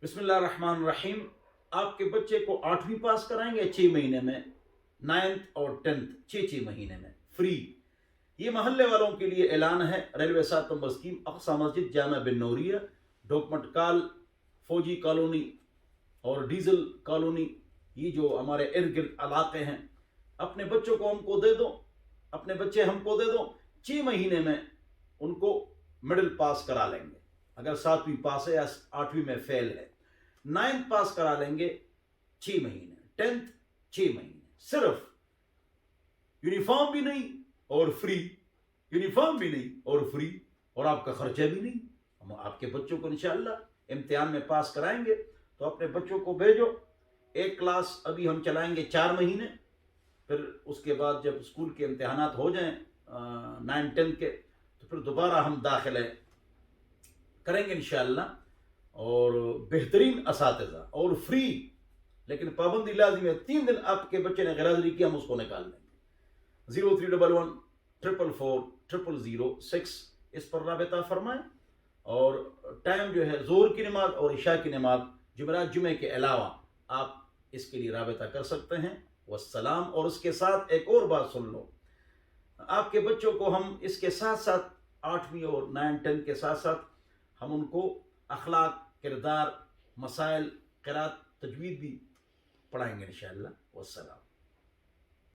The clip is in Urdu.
بسم اللہ الرحمن الرحیم. آپ کے بچے کو 8ویں پاس کرائیں گے 6 مہینے میں، 9th اور 10th 6 مہینے میں فری. یہ محلے والوں کے لیے اعلان ہے. ریلوے 7 نمبر اسکیم، اقصی مسجد، جامع بن نوریہ، ڈوکمنٹ کال، فوجی کالونی اور ڈیزل کالونی. یہ جو ہمارے ارد گرد علاقے ہیں، اپنے بچوں کو ہم کو دے دو، اپنے بچے ہم کو دے دو. 6 مہینے میں ان کو مڈل پاس کرا لیں گے. اگر 7ویں پاس ہے یا 8ویں میں فیل ہے، 9th پاس کرا لیں گے 6 مہینے، 10th 6 مہینے. صرف یونیفارم بھی نہیں اور فری، یونیفارم بھی نہیں اور فری، اور آپ کا خرچہ بھی نہیں. ہم آپ کے بچوں کو انشاءاللہ امتحان میں پاس کرائیں گے. تو اپنے بچوں کو بھیجو. ایک کلاس ابھی ہم چلائیں گے 4 مہینے، پھر اس کے بعد جب اسکول کے امتحانات ہو جائیں 9 10 کے، تو پھر دوبارہ ہم داخلے کریں گے انشاءاللہ. اور بہترین اساتذہ اور فری، لیکن پابندی لازمی ہے. 3 دن آپ کے بچے نے غیر حاضری کی، ہم اس کو نکال دیں گے. 0311 444 0006 اس پر رابطہ فرمائیں. اور ٹائم جو ہے زور کی نماز اور عشاء کی نماز جمعرات جمعے کے علاوہ آپ اس کے لیے رابطہ کر سکتے ہیں. والسلام. اور اس کے ساتھ ایک اور بات سن لو، آپ کے بچوں کو ہم اس کے ساتھ ساتھ 8ویں اور 9 10 کے ساتھ ساتھ ہم ان کو اخلاق، کردار، مسائل، قرات، تجوید بھی پڑھائیں گے انشاءاللہ. والسلام.